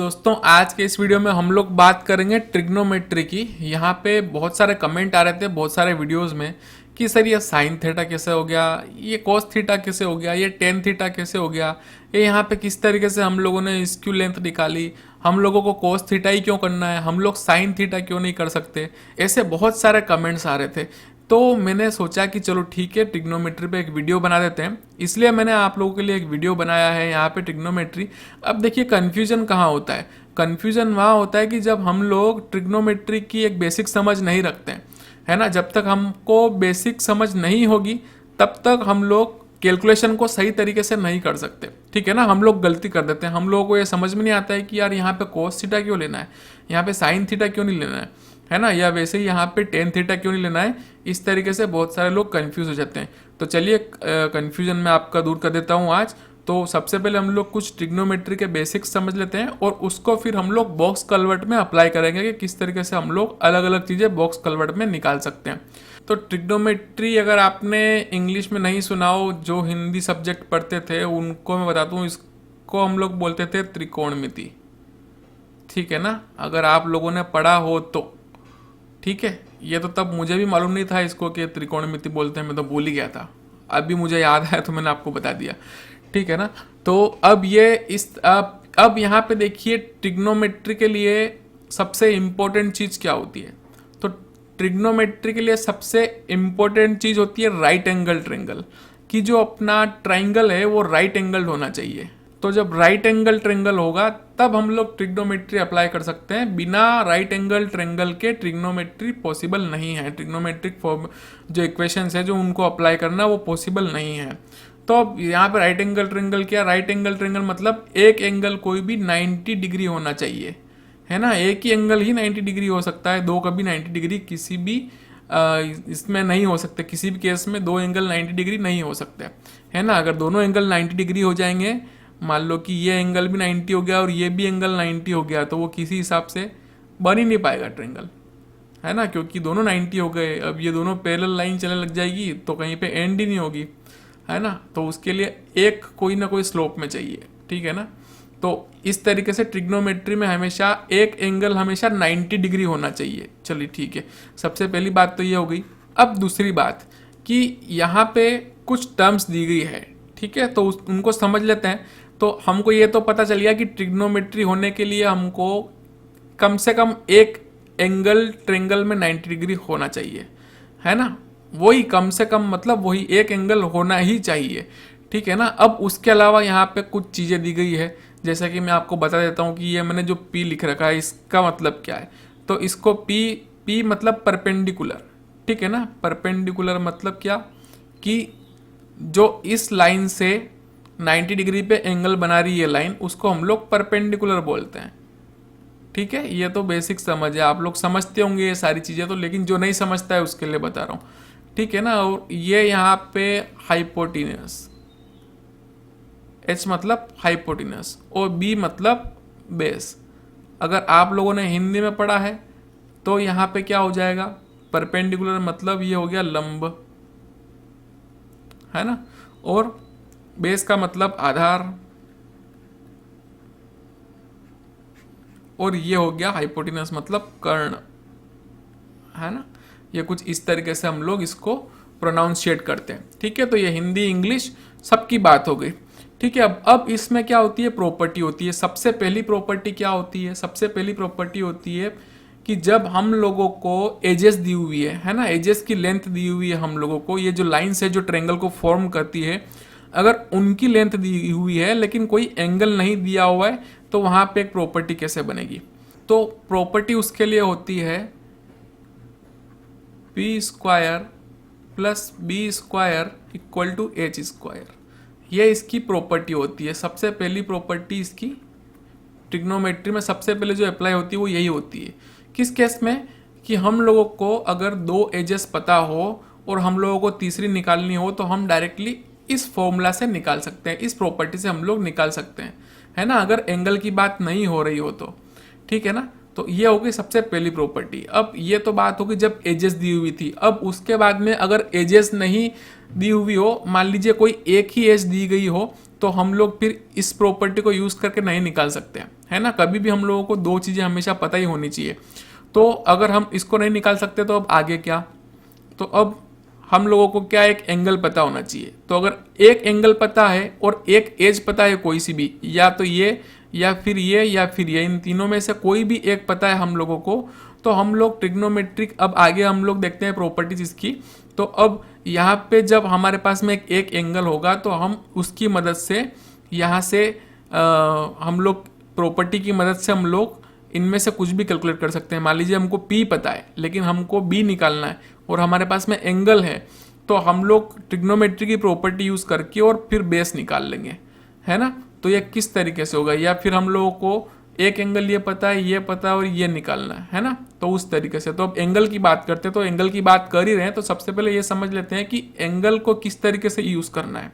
दोस्तों आज के इस वीडियो में हम लोग बात करेंगे ट्रिग्नोमेट्री की। यहाँ पे बहुत सारे कमेंट आ रहे थे बहुत सारे वीडियोस में कि सर ये साइन थीटा कैसे हो गया, ये कोस थीटा कैसे हो गया, ये टेन थीटा कैसे हो गया, ये यहाँ पे किस तरीके से हम लोगों ने इसकी लेंथ निकाली, हम लोगों को कोस थीटा ही क्यों करना है, हम लोग साइन थीटा क्यों नहीं कर सकते। ऐसे बहुत सारे कमेंट्स आ रहे थे। तो मैंने सोचा कि चलो ठीक है ट्रिग्नोमेट्री पे एक वीडियो बना देते हैं, इसलिए मैंने आप लोगों के लिए एक वीडियो बनाया है यहाँ पे ट्रिग्नोमेट्री। अब देखिए कन्फ्यूजन कहाँ होता है, कन्फ्यूजन वहाँ होता है कि जब हम लोग ट्रिग्नोमेट्री की एक बेसिक समझ नहीं रखते हैं, है ना। जब तक हमको बेसिक समझ नहीं होगी तब तक हम लोग कैलकुलेशन को सही तरीके से नहीं कर सकते, ठीक है ना। हम लोग गलती कर देते हैं, हम लोगों को ये समझ में नहीं आता है कि यार यहाँ पे कोस थीटा क्यों लेना है, यहाँ पे साइन थीटा क्यों नहीं लेना है ना, या वैसे ही यहाँ पे टेन थीटा क्यों नहीं लेना है। इस तरीके से बहुत सारे लोग कंफ्यूज हो जाते हैं। तो चलिए कंफ्यूजन मैं आपका दूर कर देता हूँ आज। तो सबसे पहले हम लोग कुछ ट्रिग्नोमेट्री के बेसिक्स समझ लेते हैं और उसको फिर हम लोग बॉक्स कन्वर्ट में अप्लाई करेंगे कि किस तरीके से हम लोग अलग अलग चीज़ें बॉक्स कन्वर्ट में निकाल सकते हैं। तो ट्रिग्नोमेट्री अगर आपने इंग्लिश में नहीं सुना हो, जो हिंदी सब्जेक्ट पढ़ते थे उनको मैं बताता हूँ, इसको हम लोग बोलते थे त्रिकोणमिति, ठीक है ना। अगर आप लोगों ने पढ़ा हो तो ठीक है। ये तो तब मुझे भी मालूम नहीं था इसको कि त्रिकोणमिति बोलते हैं, मैं तो भूल ही गया था। अभी मुझे याद आया तो मैंने आपको बता दिया, ठीक है ना। तो अब ये अब यहाँ पे देखिए ट्रिग्नोमेट्री के लिए सबसे इम्पोर्टेंट चीज़ क्या होती है। तो ट्रिग्नोमेट्री के लिए सबसे इम्पोर्टेंट चीज़ होती है राइट एंगल ट्रायंगल, कि जो अपना ट्रायंगल है वो राइट एंगल होना चाहिए। तो जब राइट एंगल ट्रायंगल होगा तब हम लोग ट्रिग्नोमेट्री अप्लाई कर सकते हैं। बिना राइट एंगल ट्रायंगल के ट्रिग्नोमेट्री पॉसिबल नहीं है। ट्रिग्नोमेट्रिक फॉर्म जो इक्वेशंस है जो उनको अप्लाई करना वो पॉसिबल नहीं है। तो अब यहाँ पे राइट एंगल ट्रायंगल क्या, राइट एंगल ट्रायंगल मतलब एक एंगल कोई भी 90 डिग्री होना चाहिए, है ना। एक ही एंगल ही 90 डिग्री हो सकता है, दो कभी 90 डिग्री किसी भी इसमें नहीं हो सकते। किसी भी केस में दो एंगल 90 डिग्री नहीं हो सकते, है ना। अगर दोनों एंगल 90 डिग्री हो जाएंगे, मान लो कि ये एंगल भी 90 हो गया और ये भी एंगल 90 हो गया, तो वो किसी हिसाब से बन ही नहीं पाएगा ट्रायंगल, है ना, क्योंकि दोनों 90 हो गए। अब ये दोनों पैरेलल लाइन चलने लग जाएगी तो कहीं पे एंड ही नहीं होगी, है ना। तो उसके लिए एक कोई ना कोई स्लोप में चाहिए, ठीक है ना। तो इस तरीके से ट्रिग्नोमेट्री में हमेशा एक एंगल हमेशा 90 डिग्री होना चाहिए। चलिए ठीक है, सबसे पहली बात तो ये हो गई। अब दूसरी बात कि यहाँ पे कुछ टर्म्स दी गई है, ठीक है, तो उनको समझ लेते हैं। तो हमको ये तो पता चल गया कि ट्रिग्नोमेट्री होने के लिए हमको कम से कम एक एंगल ट्रायंगल में 90 डिग्री होना चाहिए, है ना। वही कम से कम मतलब वही एक एंगल होना ही चाहिए, ठीक है ना। अब उसके अलावा यहाँ पे कुछ चीज़ें दी गई है, जैसा कि मैं आपको बता देता हूँ कि ये मैंने जो P लिख रखा है इसका मतलब क्या है। तो इसको P मतलब परपेंडिकुलर, ठीक है ना। परपेंडिकुलर मतलब क्या कि जो इस लाइन से 90 डिग्री पे एंगल बना रही है लाइन, उसको हम लोग परपेंडिकुलर बोलते हैं, ठीक है। ये तो बेसिक समझ है, आप लोग समझते होंगे ये सारी चीज़ें तो, लेकिन जो नहीं समझता है उसके लिए बता रहा हूँ, ठीक है ना। और ये यहाँ पे हाइपोटिनस, H मतलब हाइपोटिनस और B मतलब बेस। अगर आप लोगों ने हिंदी में पढ़ा है तो यहाँ पे क्या हो जाएगा, परपेंडिकुलर मतलब ये हो गया लंब, है ना, और बेस का मतलब आधार, और ये हो गया हाइपोटिनस मतलब कर्ण, है ना। ये कुछ इस तरीके से हम लोग इसको प्रोनाउंशिएट करते हैं, ठीक है। तो ये हिंदी इंग्लिश सबकी बात हो गई, ठीक है। अब इसमें क्या होती है, प्रॉपर्टी होती है। सबसे पहली प्रॉपर्टी क्या होती है, सबसे पहली प्रॉपर्टी होती है कि जब हम लोगों को एजेस दी हुई है ना, एजेस की लेंथ दी हुई है हम लोगों को, ये जो लाइन्स है जो ट्रायंगल को फॉर्म करती है, अगर उनकी लेंथ दी हुई है लेकिन कोई एंगल नहीं दिया हुआ है तो वहाँ पे एक प्रॉपर्टी कैसे बनेगी। तो प्रॉपर्टी उसके लिए होती है P square plus B square equal to H square. ये इसकी प्रॉपर्टी होती है। सबसे पहली प्रॉपर्टी इसकी ट्रिग्नोमेट्री में सबसे पहले जो अप्लाई होती है वो यही होती है। किस केस में, कि हम लोगों को अगर दो एजेस पता हो और हम लोगों को तीसरी निकालनी हो तो हम डायरेक्टली इस फॉर्मूला से निकाल सकते हैं, इस प्रॉपर्टी से हम लोग निकाल सकते हैं, है ना, अगर एंगल की बात नहीं हो रही हो तो, ठीक है ना। तो ये होगी सबसे पहली प्रॉपर्टी। अब ये तो बात होगी जब एजेस दी हुई थी। अब उसके बाद में अगर एजेस नहीं दी हुई हो, मान लीजिए कोई एक ही एज दी गई हो, तो हम लोग फिर इस प्रॉपर्टी को यूज़ करके नहीं निकाल सकते, है ना। कभी भी हम लोगों को दो चीज़ें हमेशा पता ही होनी चाहिए। तो अगर हम इसको नहीं निकाल सकते तो अब आगे क्या, तो अब हम लोगों को क्या, एक एंगल पता होना चाहिए। तो अगर एक एंगल पता है और एक एज पता है कोई सी भी, या तो ये या फिर ये या फिर ये, इन तीनों में से कोई भी एक पता है हम लोगों को, तो हम लोग ट्रिग्नोमेट्रिक, अब आगे हम लोग देखते हैं प्रॉपर्टीज इसकी। तो अब यहाँ पे जब हमारे पास में एक एंगल होगा तो हम उसकी मदद से यहाँ से हम लोग प्रॉपर्टी की मदद से हम लोग इनमें से कुछ भी कैलकुलेट कर सकते हैं। मान लीजिए हमको P पता है लेकिन हमको B निकालना है और हमारे पास में एंगल है, तो हम लोग ट्रिग्नोमेट्री की प्रॉपर्टी यूज़ करके और फिर बेस निकाल लेंगे, है ना। तो ये किस तरीके से होगा, या फिर हम लोगों को एक एंगल ये पता है, ये पता है और ये निकालना है ना, तो उस तरीके से। तो अब एंगल की बात करते हैं, तो एंगल की बात कर ही रहे हैं तो सबसे पहले ये समझ लेते हैं कि एंगल को किस तरीके से यूज़ करना है।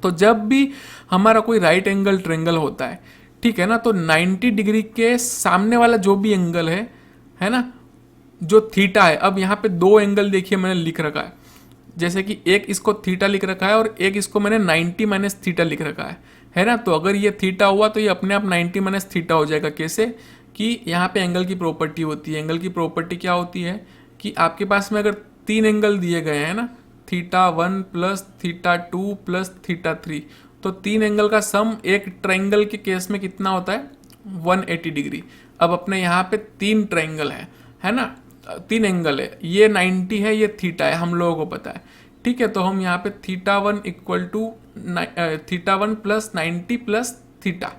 तो जब भी हमारा कोई राइट एंगल ट्रायंगल होता है, ठीक है ना, तो 90 डिग्री के सामने वाला जो भी एंगल है ना, जो थीटा है। अब यहाँ पे दो एंगल देखिए मैंने लिख रखा है, जैसे कि एक इसको थीटा लिख रखा है और एक इसको मैंने 90 माइनस थीटा लिख रखा है ना। तो अगर ये थीटा हुआ तो ये अपने आप 90 माइनस थीटा हो जाएगा। कैसे, कि यहाँ पे एंगल की प्रॉपर्टी होती है। एंगल की प्रॉपर्टी क्या होती है कि आपके पास में अगर तीन एंगल दिए गए हैं ना, θ1 प्लस θ2 प्लस θ3, तो तीन एंगल का सम एक ट्रायंगल के केस में कितना होता है, 180 डिग्री। अब अपने यहाँ पे तीन ट्रायंगल है ना, तीन एंगल है, ये 90 है, ये थीटा है, हम लोगों को पता है, ठीक है। तो हम यहाँ पे θ1 equal to θ1 plus 90 plus theta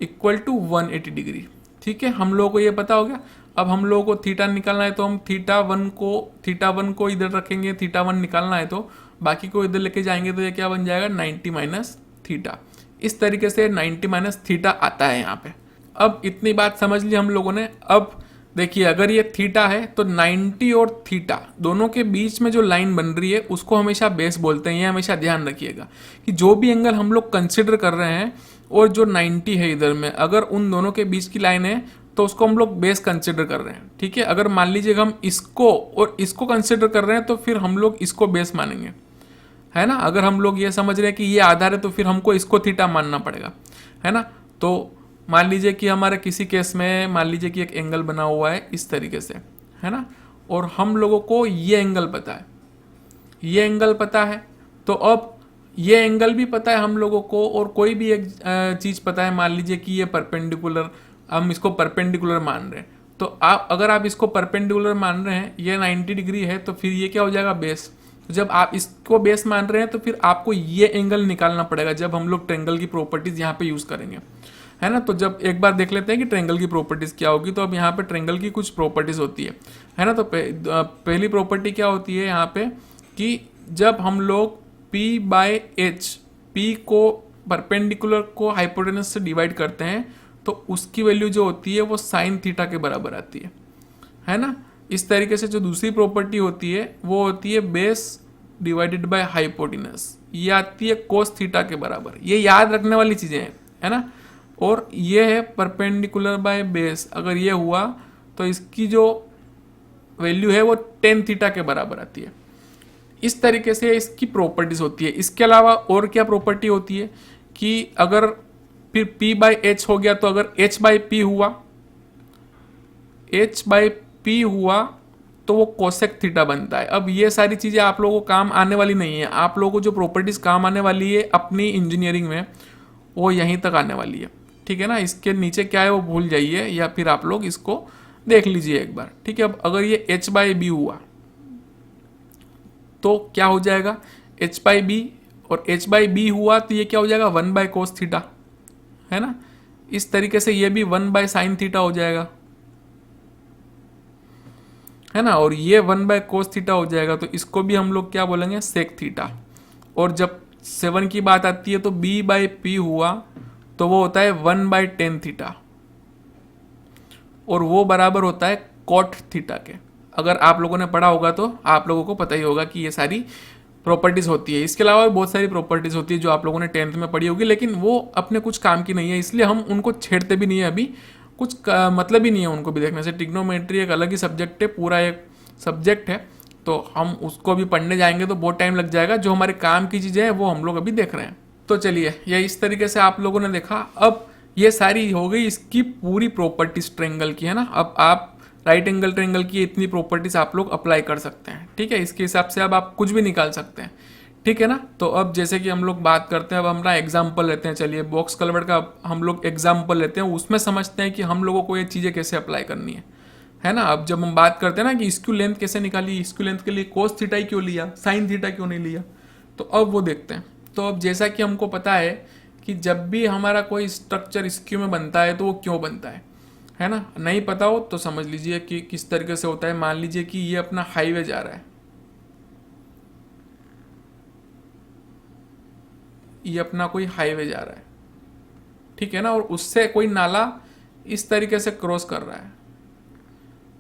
equal to 180 degree, ठीक है, हम लोगों को ये पता हो गया। अब हम लोगों को थीटा निकालना है तो हम θ1 को इधर रखेंगे, θ1 निकालना है तो बाकी को इधर लेके जाएंगे, तो ये क्या बन जाएगा, 90 माइनस थीटा। इस तरीके से 90 माइनस थीटा आता है यहाँ पे। अब इतनी बात समझ ली हम लोगों ने। अब देखिए अगर ये थीटा है तो 90 और थीटा दोनों के बीच में जो लाइन बन रही है उसको हमेशा बेस बोलते हैं। ये हमेशा ध्यान रखिएगा कि जो भी एंगल हम लोग कंसिडर कर रहे हैं और जो 90 है इधर में, अगर उन दोनों के बीच की लाइन है तो उसको हम लोग बेस कंसिडर कर रहे हैं, ठीक है। अगर मान लीजिएगा हम इसको और इसको कंसिडर कर रहे हैं तो फिर हम लोग इसको बेस मानेंगे, है ना। अगर हम लोग ये समझ रहे हैं कि ये आधार है तो फिर हमको इसको थीटा मानना पड़ेगा, है ना। तो मान लीजिए कि हमारे किसी केस में मान लीजिए कि एक एंगल बना हुआ है इस तरीके से, है ना, और हम लोगों को ये एंगल पता है, ये एंगल पता है, तो अब ये एंगल भी पता है हम लोगों को और कोई भी एक चीज़ पता है। मान लीजिए कि ये परपेंडिकुलर, हम इसको परपेंडिकुलर मान रहे हैं, तो अगर आप इसको परपेंडिकुलर मान रहे हैं, ये 90 डिग्री है, तो फिर ये क्या हो जाएगा, बेस। तो जब आप इसको बेस मान रहे हैं तो फिर आपको ये एंगल निकालना पड़ेगा जब हम लोग ट्रायंगल की प्रॉपर्टीज यहाँ पे यूज़ करेंगे, है ना। तो जब एक बार देख लेते हैं कि ट्रायंगल की प्रॉपर्टीज क्या होगी। तो अब यहाँ पे ट्रायंगल की कुछ प्रॉपर्टीज होती है ना। तो पहली प्रॉपर्टी क्या होती है यहाँ पे कि जब हम लोग P/H, P को परपेंडिकुलर को हाइपोटेनस से डिवाइड करते हैं तो उसकी वैल्यू जो होती है वो साइन थीटा के बराबर आती है ना। इस तरीके से जो दूसरी प्रॉपर्टी होती है वो होती है बेस डिवाइडेड बाय हाइपोटेनस, ये आती है कोस थीटा के बराबर। ये याद रखने वाली चीज़ें हैं, है ना। और ये है परपेंडिकुलर बाय बेस, अगर ये हुआ तो इसकी जो वैल्यू है वो टेन थीटा के बराबर आती है। इस तरीके से इसकी प्रॉपर्टीज होती है। इसके अलावा और क्या प्रॉपर्टी होती है कि अगर फिर P/H हो गया तो अगर H/P हुआ, H/P हुआ तो वो कोसेक थीटा बनता है। अब ये सारी चीज़ें आप लोगों को काम आने वाली नहीं है, आप लोगों को जो प्रॉपर्टीज काम आने वाली है अपनी इंजीनियरिंग में वो यहीं तक आने वाली है, ठीक है ना। इसके नीचे क्या है वो भूल जाइए या फिर आप लोग इसको देख लीजिए एक बार, ठीक है। अब अगर ये H/B हुआ तो क्या हो जाएगा, H/B, और H/B हुआ तो ये क्या हो जाएगा, 1/cos थीटा, है ना। इस तरीके से ये भी 1/sin थीटा हो जाएगा, है ना। और ये 1/cos थीटा हो जाएगा तो इसको भी हम लोग क्या बोलेंगे, सेक थीटा। और जब 7 की बात आती है तो B/P हुआ तो वो होता है 1/tan थीटा, और वो बराबर होता है cot थीटा के। अगर आप लोगों ने पढ़ा होगा तो आप लोगों को पता ही होगा कि ये सारी प्रॉपर्टीज होती है। इसके अलावा भी बहुत सारी प्रॉपर्टीज होती है जो आप लोगों ने 10th में पढ़ी होगी, लेकिन वो अपने कुछ काम की नहीं है, इसलिए हम उनको छेड़ते भी नहीं है अभी। कुछ मतलब ही नहीं है उनको भी देखने से। ट्रिग्नोमेट्री एक अलग ही सब्जेक्ट है, पूरा एक सब्जेक्ट है, तो हम उसको भी पढ़ने जाएंगे तो बहुत टाइम लग जाएगा। जो हमारे काम की चीज़ें हैं वो हम लोग अभी देख रहे हैं। तो चलिए, ये इस तरीके से आप लोगों ने देखा। अब ये सारी हो गई इसकी पूरी प्रॉपर्टीज ट्रायंगल की, है ना। अब आप राइट एंगल ट्रायंगल की इतनी प्रॉपर्टीज आप लोग अप्लाई कर सकते हैं, ठीक है। इसके हिसाब से अब आप कुछ भी निकाल सकते हैं, ठीक है ना। तो अब जैसे कि हम लोग बात करते हैं, अब हमारा एग्जाम्पल लेते हैं। चलिए, बॉक्स कलवर्ट का हम लोग एग्जाम्पल लेते हैं, उसमें समझते हैं कि हम लोगों को ये चीज़ें कैसे अप्लाई करनी है ना। अब जब हम बात करते हैं ना कि इसक्यू लेंथ कैसे निकाली, इसक्यू लेंथ के लिए कोस थीटा ही क्यों लिया, साइन थीटा क्यों नहीं लिया, तो अब वो देखते हैं। तो अब जैसा कि हमको पता है कि जब भी हमारा कोई स्ट्रक्चर स्क्यू में बनता है तो वो क्यों बनता है ना। नहीं पता हो तो समझ लीजिए कि किस तरीके से होता है। मान लीजिए कि ये अपना हाईवे जा रहा है, ये अपना कोई हाईवे जा रहा है, ठीक है ना, और उससे कोई नाला इस तरीके से क्रॉस कर रहा है।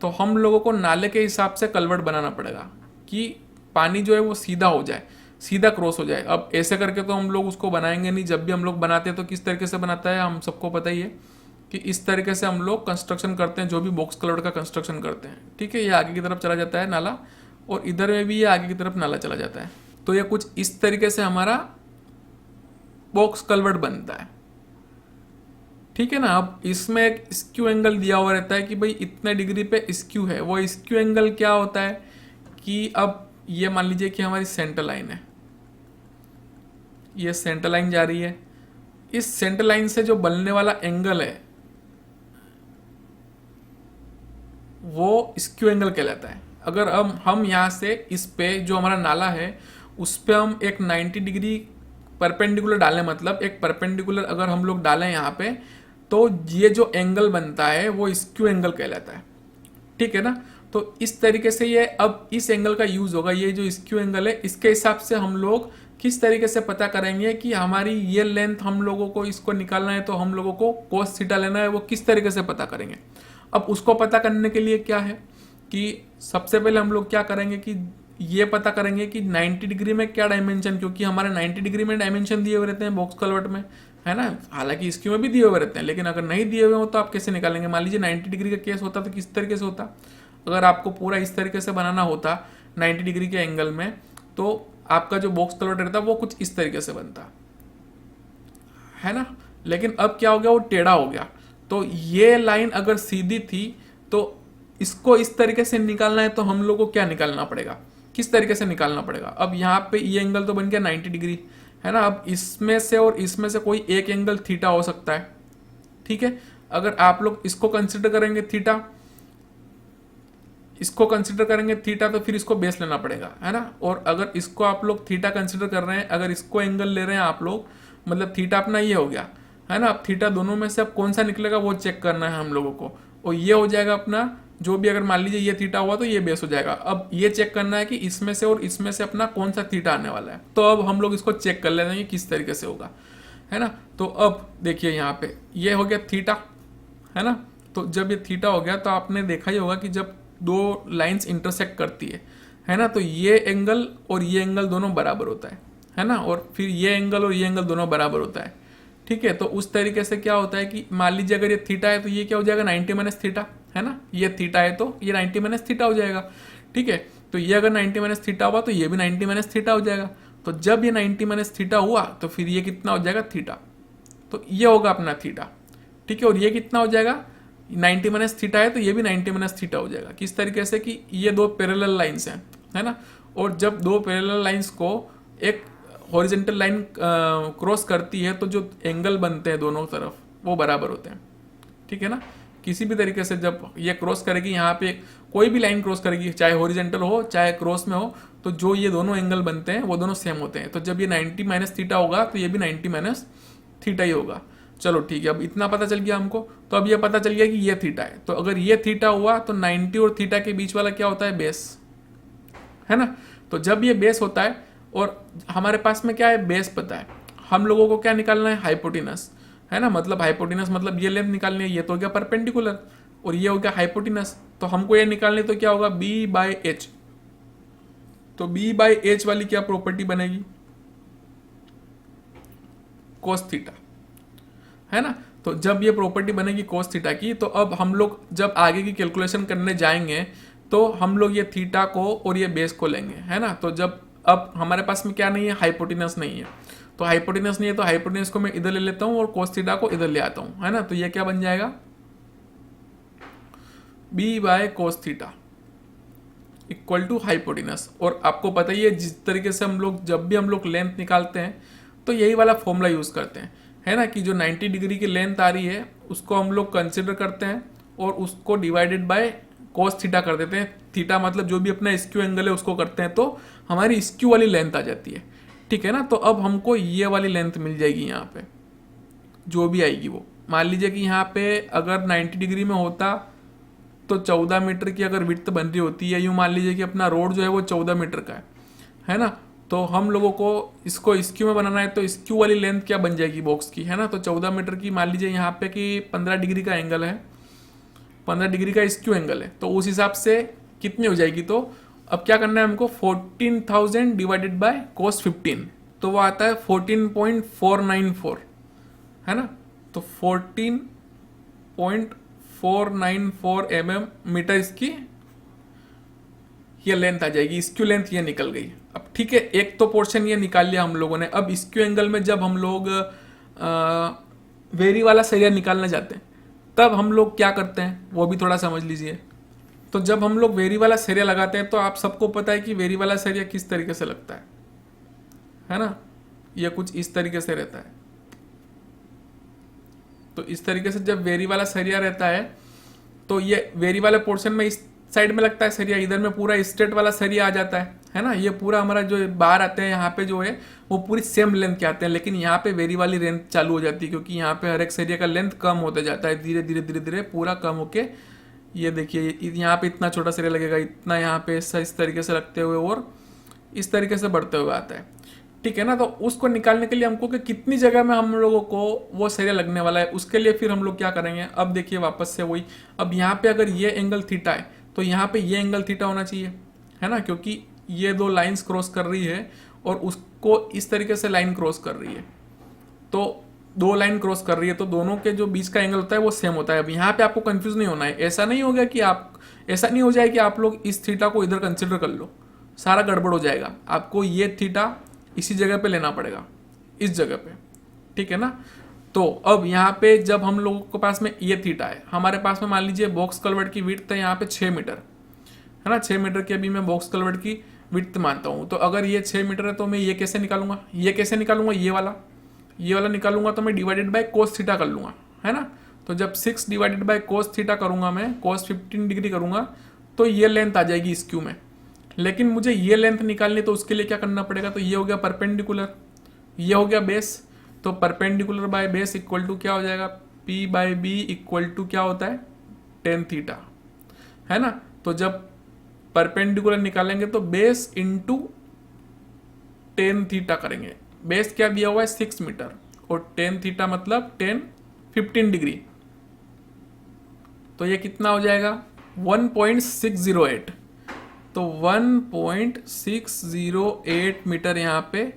तो हम लोगों को नाले के हिसाब से कलवर्ट बनाना पड़ेगा कि पानी जो है वो सीधा हो जाए, सीधा क्रॉस हो जाए। अब ऐसे करके तो हम लोग उसको बनाएंगे नहीं। जब भी हम लोग बनाते हैं तो किस तरीके से बनाता है हम सबको पता ही है कि इस तरीके से हम लोग कंस्ट्रक्शन करते हैं, जो भी बॉक्स कलवर्ट का कंस्ट्रक्शन करते हैं, ठीक है। ये आगे की तरफ चला जाता है नाला, और इधर में भी ये आगे की तरफ नाला चला जाता है। तो ये कुछ इस तरीके से हमारा बॉक्स कलवर्ट बनता है, ठीक है ना। अब इसमें एक स्क्यू एंगल दिया हुआ रहता है कि भाई इतने डिग्री पे स्क्यू है। वो स्क्यू एंगल क्या होता है कि अब ये मान लीजिए कि हमारी सेंटर लाइन है, ये सेंटर लाइन जा रही है, इस सेंटर लाइन से जो बनने वाला एंगल है वो स्क्यू एंगल कहलाता है। अगर हम यहाँ से इस पे जो हमारा नाला है उस पे हम एक 90 डिग्री परपेंडिकुलर डालें, मतलब एक परपेंडिकुलर अगर हम लोग डालें यहाँ पे, तो ये जो एंगल बनता है वो स्क्यू एंगल कहलाता है, ठीक है ना। तो इस तरीके से ये अब इस एंगल का यूज होगा। ये जो स्क्यू एंगल है इसके हिसाब से हम लोग किस तरीके से पता करेंगे कि हमारी ये लेंथ हम लोगों को इसको निकालना है तो हम लोगों को कोस थीटा लेना है, वो किस तरीके से पता करेंगे। अब उसको पता करने के लिए क्या है कि सबसे पहले हम लोग क्या करेंगे कि ये पता करेंगे कि 90 डिग्री में क्या डायमेंशन, क्योंकि हमारे 90 डिग्री में डायमेंशन दिए हुए रहते हैं बॉक्स कलवर्ट में, है ना। हालांकि इसक्यू में भी दिए हुए रहते हैं, लेकिन अगर नहीं दिए हुए हो तो आप कैसे निकालेंगे। मान लीजिए 90 डिग्री का केस होता तो किस तरीके से होता। अगर आपको पूरा इस तरीके से बनाना होता 90 डिग्री के एंगल में, तो आपका जो बॉक्स कलवर्ट रहता वो कुछ इस तरीके से बनता, है ना। लेकिन अब क्या हो गया, वो टेढ़ा हो गया। तो ये लाइन अगर सीधी थी तो इसको इस तरीके से निकालना है तो हम लोग को क्या निकालना पड़ेगा, किस तरीके से निकालना पड़ेगा। अब यहाँ पे ये एंगल तो बन गया 90 डिग्री, है ना। अब इसमें से और इसमें से कोई एक एंगल थीटा हो सकता है, ठीक है। अगर आप लोग इसको कंसिडर करेंगे थीटा, इसको कंसिडर करेंगे थीटा, तो फिर इसको बेस लेना पड़ेगा, है ना। और अगर इसको आप लोग थीटा कंसिडर कर रहे हैं, अगर इसको एंगल ले रहे हैं आप लोग, मतलब थीटा अपना ये हो गया, है ना। अब थीटा दोनों में से अब कौन सा निकलेगा वो चेक करना है हम लोगों को। और ये हो जाएगा अपना जो भी, अगर मान लीजिए ये थीटा हुआ तो ये बेस हो जाएगा। अब ये चेक करना है कि इसमें से और इसमें से अपना कौन सा थीटा आने वाला है। तो अब हम लोग इसको चेक कर लेते हैं कि किस तरीके से होगा, है ना। तो अब देखिए यहाँ पे ये हो गया थीटा, है ना। तो जब ये थीटा हो गया तो आपने देखा ही होगा कि जब दो लाइंस इंटरसेक्ट करती है ना, तो ये एंगल और ये एंगल दोनों बराबर होता है ना। और फिर ये एंगल और ये एंगल दोनों बराबर होता है, ठीक है। तो उस तरीके से क्या होता है कि मान लीजिए अगर ये थीटा है तो ये क्या हो जाएगा 90 माइनस थीटा, है ना। ये थीटा है तो ये 90 माइनस थीटा हो जाएगा, ठीक है। तो ये अगर 90 माइनस थीटा हुआ तो ये भी 90 माइनस थीटा हो जाएगा। तो जब ये 90 माइनस थीटा हुआ तो फिर ये कितना हो जाएगा थीटा, तो ये होगा अपना थीटा, ठीक है। और ये कितना हो जाएगा 90 माइनस थीटा है तो ये भी 90 माइनस थीटा हो जाएगा। किस तरीके से कि ये दो पैरेलल लाइंस हैं, है ना। और जब दो पैरेलल लाइंस को एक हॉरिजेंटल लाइन क्रॉस करती है तो जो एंगल बनते हैं दोनों तरफ वो बराबर होते हैं, ठीक है ना। किसी भी तरीके से जब ये क्रॉस करेगी, यहाँ पे कोई भी लाइन क्रॉस करेगी, चाहे हॉरिजेंटल हो चाहे क्रॉस में हो, तो जो ये दोनों एंगल बनते हैं वो दोनों सेम होते हैं। तो जब ये 90 माइनस थीटा होगा तो ये भी 90 माइनस थीटा ही होगा। चलो ठीक है, अब इतना पता चल गया हमको। तो अब ये पता चल गया कि ये थीटा है। तो अगर ये थीटा हुआ तो 90 और थीटा के बीच वाला क्या होता है, बेस, है ना। तो जब ये बेस होता है और हमारे पास में क्या है, बेस पता है, हम लोगों को क्या निकालना है, हाइपोटिनस, है ना। मतलब हाइपोटिनस मतलब ये लेंथ निकालनी है, ये तो हो गया परपेंडिकुलर और ये हो गया हाइपोटिनस। तो हमको ये निकालनी तो क्या होगा, बी बाई एच। तो बी बाई एच वाली क्या प्रॉपर्टी बनेगी, कोस थीटा, है ना। तो जब ये प्रॉपर्टी बनेगी कोस थीटा की, तो अब हम लोग जब आगे की कैलकुलेशन करने जाएंगे तो हम लोग ये थीटा को और ये बेस को लेंगे, है ना। तो जब अब हमारे पास में क्या नहीं है, हाइपोटिनस नहीं है, तो हाइपोटेनस नहीं है तो हाइपोटेनस को मैं इधर ले लेता हूँ और कोस थीटा को इधर ले आता हूँ, है ना। तो ये क्या बन जाएगा, B by cos theta equal to hypotenuse. और आपको पता ही है जिस तरीके से हम लोग जब भी हम लोग लेंथ निकालते हैं तो यही वाला फॉर्मूला यूज़ करते हैं, है ना, कि जो 90 डिग्री की लेंथ आ रही है उसको हम लोग कंसिडर करते हैं और उसको डिवाइडेड बाय कोस थीटा कर देते हैं। थीटा मतलब जो भी अपना स्क्यू एंगल है उसको करते हैं तो हमारी स्क्यू वाली लेंथ आ जाती है, ठीक है ना। तो अब हमको ये वाली लेंथ मिल जाएगी यहाँ पे, जो भी आएगी वो। मान लीजिए कि यहाँ पे अगर 90 डिग्री में होता तो 14 मीटर की अगर विड्थ बन रही होती है, यूँ मान लीजिए कि अपना रोड जो है वो 14 मीटर का है ना। तो हम लोगों को इसको स्क्यू में बनाना है तो स्क्यू वाली लेंथ क्या बन जाएगी बॉक्स की, है ना। तो 14 मीटर की मान लीजिए यहाँ पे कि 15 डिग्री का एंगल है, 15 डिग्री का स्क्यू एंगल है, तो उस हिसाब से कितनी हो जाएगी। तो अब क्या करना है हमको, 14,000 डिवाइडेड बाय कोस 15, तो वो आता है 14.494, है ना। तो 14.494 मीटर इसकी ये लेंथ आ जाएगी, स्क्यू लेंथ ये निकल गई। अब ठीक है, एक तो पोर्शन ये निकाल लिया हम लोगों ने। अब स्क्यू एंगल में जब हम लोग वेरी वाला सरिया निकालना चाहते हैं तब हम लोग क्या करते हैं वो भी थोड़ा समझ लीजिए। तो जब हम लोग वेरी वाला सरिया लगाते हैं तो आप सबको पता है कि वेरी वाला सरिया किस तरीके से लगता है ना। यह कुछ इस तरीके से रहता है। तो इस तरीके से जब वेरी वाला सरिया रहता है तो ये वेरी वाले पोर्शन में इस साइड में लगता है सरिया, इधर में पूरा स्ट्रेट वाला सरिया आ जाता है ना। ये पूरा हमारा जो बार आते हैं यहाँ पे जो है वो पूरी सेम लेंथ के आते हैं, लेकिन यहाँ पे वेरी वाली लेंथ चालू हो जाती है क्योंकि यहाँ पे हर एक सरिया का लेंथ कम होता जाता है, धीरे धीरे धीरे धीरे पूरा कम होके ये देखिए यहाँ पे इतना छोटा सरिया लगेगा, इतना यहाँ पे इस तरीके से लगते हुए और इस तरीके से बढ़ते हुए आता है, ठीक है ना। तो उसको निकालने के लिए हमको कि कितनी जगह में हम लोगों को वो सरिया लगने वाला है, उसके लिए फिर हम लोग क्या करेंगे। अब देखिए वापस से वही, अब यहाँ पे अगर ये एंगल थीटा है तो यहाँ पे ये एंगल थीटा होना चाहिए, है ना, क्योंकि ये दो लाइंस क्रॉस कर रही है और उसको इस तरीके से लाइन क्रॉस कर रही है। तो दो लाइन क्रॉस कर रही है तो दोनों के जो बीच का एंगल होता है वो सेम होता है। अब यहाँ पे आपको कंफ्यूज नहीं होना है, ऐसा नहीं हो गया कि ऐसा नहीं हो जाए कि आप लोग इस थीटा को इधर कंसिडर कर लो, सारा गड़बड़ हो जाएगा। आपको ये थीटा इसी जगह पे लेना पड़ेगा, इस जगह पे, ठीक है ना। तो अब यहाँ पे जब हम लोगों के पास में ये थीटा है, हमारे पास में मान लीजिए बॉक्स कलवर्ट की विड्थ है यहाँ पे 6 मीटर, है ना। 6 मीटर की अभी मैं बॉक्स कलवर्ट की विड्थ मानता हूँ। तो अगर ये 6 मीटर है तो मैं ये कैसे निकालूंगा, ये वाला निकालूंगा तो मैं डिवाइडेड बाय कोस थीटा कर लूँगा, है ना। तो जब 6 डिवाइडेड बाय कोस थीटा करूँगा मैं, कोस 15 डिग्री करूँगा तो ये लेंथ आ जाएगी इस क्यू में। लेकिन मुझे ये लेंथ निकालनी तो उसके लिए क्या करना पड़ेगा, तो ये हो गया परपेंडिकुलर, ये हो गया बेस। तो perpendicular by base equal to क्या हो जाएगा, P by B equal to क्या होता है, टेन थीटा, है ना। तो जब परपेंडिकुलर निकालेंगे तो बेस इंटू टेन थीटा करेंगे। बेस क्या दिया हुआ है 6 मीटर और टेन थीटा मतलब 15 डिग्री, तो ये कितना हो जाएगा 1.608। तो 1.608 मीटर यहाँ पे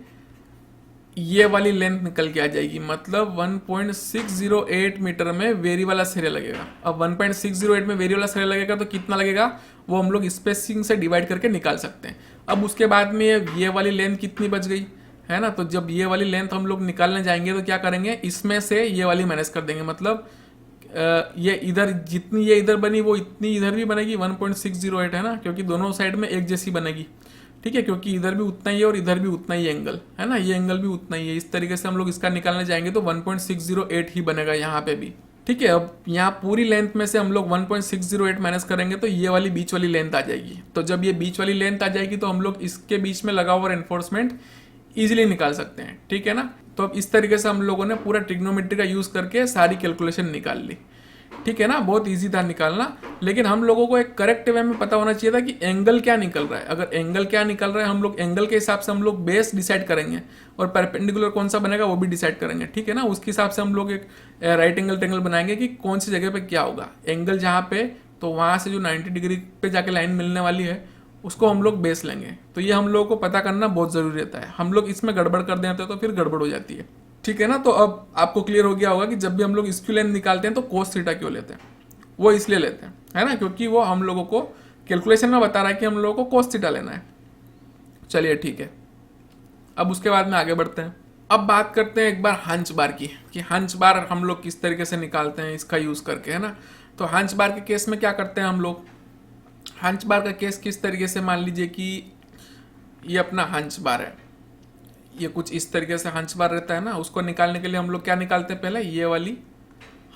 ये वाली लेंथ निकल के आ जाएगी, मतलब 1.608 मीटर में वेरी वाला सरिया लगेगा। अब 1.608 में वेरी वाला सरिया लगेगा तो कितना लगेगा वो हम लोग स्पेसिंग से डिवाइड करके निकाल सकते हैं। अब उसके बाद में ये वाली लेंथ कितनी बच गई, है ना। तो जब ये वाली लेंथ हम लोग निकालने जाएंगे तो क्या करेंगे, इसमें से ये वाली माइनस कर देंगे, मतलब ये इधर जितनी ये इधर बनी वो इतनी इधर भी बनेगी 1.608, है ना, क्योंकि दोनों साइड में एक जैसी बनेगी, ठीक है, क्योंकि इधर भी उतना ही है और इधर भी उतना ही एंगल है ना, ये एंगल भी उतना ही है। इस तरीके से हम लोग इसका निकालने जाएंगे तो 1.608 ही बनेगा यहाँ पे भी, ठीक है। अब यहाँ पूरी लेंथ में से हम लोग 1.608 माइनस करेंगे तो ये वाली बीच वाली लेंथ आ जाएगी। तो जब ये बीच वाली लेंथ आ जाएगी तो हम लोग इसके बीच में लगा हुआ एनफोर्समेंट ईजिली निकाल सकते हैं, ठीक है ना। तो अब इस तरीके से हम लोगों ने पूरा ट्रिग्नोमेट्री का यूज करके सारी कैलकुलेशन निकाल ली, ठीक है ना। बहुत इजी था निकालना, लेकिन हम लोगों को एक करेक्ट वे में पता होना चाहिए था कि एंगल क्या निकल रहा है। अगर एंगल क्या निकल रहा है, हम लोग एंगल के हिसाब से हम लोग बेस डिसाइड करेंगे और परपेंडिकुलर कौन सा बनेगा वो भी डिसाइड करेंगे, ठीक है ना। उसके हिसाब से हम लोग एक राइट एंगल ट्रायंगल बनाएंगे कि कौन सी जगह पे क्या होगा एंगल, जहाँ पे तो वहाँ से जो 90 डिग्री पे जाके लाइन मिलने वाली है उसको हम लोग बेस लेंगे। तो ये हम लोगों को पता करना बहुत ज़रूरी रहता है। हम लोग इसमें गड़बड़ कर देते हैं तो फिर गड़बड़ हो जाती है, ठीक है ना। तो अब आपको क्लियर हो गया होगा कि जब भी हम लोग स्क्यू लेंथ निकालते हैं तो कोस थीटा क्यों लेते हैं। वो इसलिए लेते हैं, है ना, क्योंकि वो हम लोगों को कैलकुलेशन में बता रहा है कि हम लोगों को कोस थीटा लेना है। चलिए ठीक है, अब उसके बाद में आगे बढ़ते हैं। अब बात करते हैं एक बार हंच बार की, कि हंच बार हम लोग किस तरीके से निकालते हैं इसका यूज़ करके, है ना। तो हंच बार के केस में क्या करते हैं हम लोग, हंच बार का केस किस तरीके से, मान लीजिए कि ये अपना हंच बार है, ये कुछ इस तरीके से हंच बार रहता है ना। उसको निकालने के लिए हम लोग क्या निकालते हैं, पहले ये वाली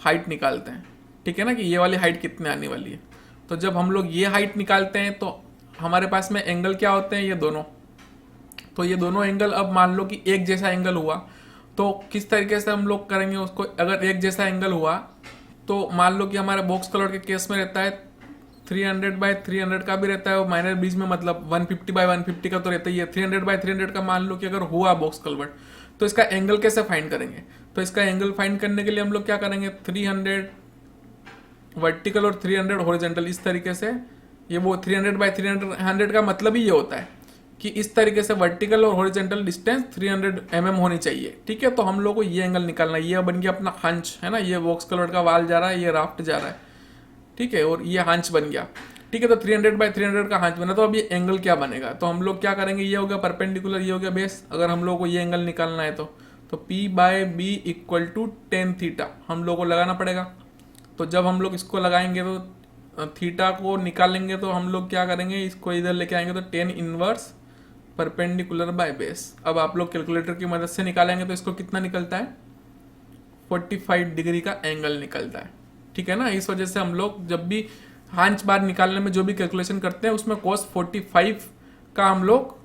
हाइट निकालते हैं, ठीक है ना, कि ये वाली हाइट कितने आने वाली है। तो जब हम लोग ये हाइट निकालते हैं तो हमारे पास में एंगल क्या होते हैं, ये दोनों। तो ये दोनों एंगल, अब मान लो कि एक जैसा एंगल हुआ, तो किस तरीके से हम लोग करेंगे उसको। अगर एक जैसा एंगल हुआ तो मान लो कि हमारा बॉक्स कलर के केस में रहता है 300/300 का भी रहता है, और माइनर बीच में मतलब 150/150 का तो रहता ही है। 300/300 का मान लो कि अगर हुआ बॉक्स कलवर्ट, तो इसका एंगल कैसे फाइंड करेंगे। तो इसका एंगल फाइंड करने के लिए हम लोग क्या करेंगे, 300 वर्टिकल और 300 हॉरिजॉन्टल, इस तरीके से। ये वो 300/300 का मतलब ही ये होता है कि इस तरीके से वर्टिकल और हॉरिजॉन्टल डिस्टेंस 300 mm होनी चाहिए, ठीक है। तो हम लोग को ये एंगल निकालना है। ये बन गया अपना हंच, है ना, ये बॉक्स कलर का वाल जा रहा है, ये राफ्ट जा रहा है, ठीक है, और ये हंच बन गया, ठीक है। तो 300/300 का हंच बना। तो अब ये एंगल क्या बनेगा, तो हम लोग क्या करेंगे, ये हो गया परपेंडिकुलर, ये हो गया बेस। अगर हम लोग को ये एंगल निकालना है तो P/B = tan थीटा हम लोग को लगाना पड़ेगा। तो जब हम लोग इसको लगाएंगे तो थीटा को निकालेंगे, तो हम लोग क्या करेंगे, इसको इधर लेके आएंगे तो tan inverse perpendicular by base. अब आप लोग कैलकुलेटर की मदद से निकालेंगे तो इसको कितना निकलता है, 45 डिग्री का एंगल निकलता है, ठीक है ना। इस वजह से हम लोग जब भी हांच बार निकालने में जो भी कैलकुलेशन करते हैं उसमें cos 45 का हम लोग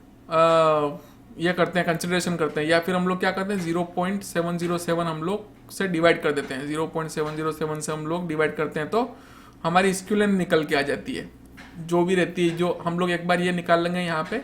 ये करते हैं, कंसिडरेशन करते हैं। या फिर हम लोग क्या करते हैं, 0.707 हम लोग से डिवाइड कर देते हैं। 0.707 से हम लोग डिवाइड करते हैं तो हमारी स्क्यू लेंथ निकल के आ जाती है, जो भी रहती है। जो हम लोग एक बार ये निकाल लेंगे, यहाँ पे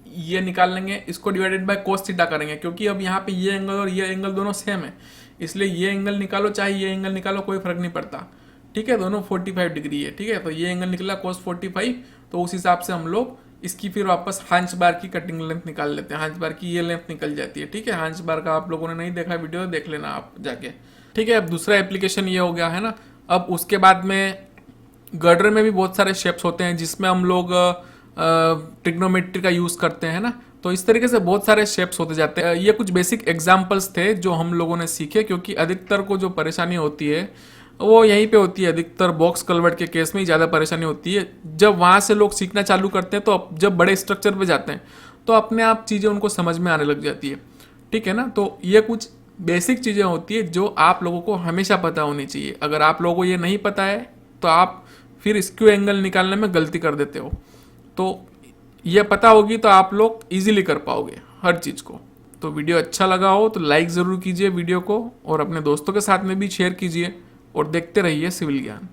ये निकाल लेंगे, इसको डिवाइडेड बाय cos थीटा करेंगे, क्योंकि अब यहाँ पे ये एंगल और ये एंगल दोनों सेम है, इसलिए ये एंगल निकालो चाहे ये एंगल निकालो, कोई फर्क नहीं पड़ता, ठीक है। दोनों 45 डिग्री है, ठीक है। तो ये एंगल निकला cos 45, तो उस हिसाब से हम लोग इसकी फिर वापस हांच बार की कटिंग लेंथ निकाल लेते हैं। हांच बार की ये लेंथ निकल जाती है, ठीक है। हांच बार का आप लोगों ने नहीं देखा वीडियो, देख लेना आप जाके, ठीक है। अब दूसरा एप्लीकेशन ये हो गया है ना। अब उसके बाद में गर्डर में भी बहुत सारे शेप्स होते हैं जिसमें हम लोग ट्रिग्नोमेट्री का यूज़ करते हैं ना। तो इस तरीके से बहुत सारे शेप्स होते जाते हैं। ये कुछ बेसिक एग्जांपल्स थे जो हम लोगों ने सीखे, क्योंकि अधिकतर को जो परेशानी होती है वो यहीं पे होती है। अधिकतर बॉक्स कलवर्ट के केस में ही ज़्यादा परेशानी होती है। जब वहाँ से लोग सीखना चालू करते हैं तो जब बड़े स्ट्रक्चर पे जाते हैं तो अपने आप चीज़ें उनको समझ में आने लग जाती है, ठीक है ना। तो ये कुछ बेसिक चीज़ें होती है जो आप लोगों को हमेशा पता होनी चाहिए। अगर आप लोगों को ये नहीं पता है तो आप फिर स्क्यू एंगल निकालने में गलती कर देते हो। तो ये पता होगी तो आप लोग इजीली कर पाओगे हर चीज़ को। तो वीडियो अच्छा लगा हो तो लाइक ज़रूर कीजिए वीडियो को, और अपने दोस्तों के साथ में भी शेयर कीजिए, और देखते रहिए सिविल ज्ञान।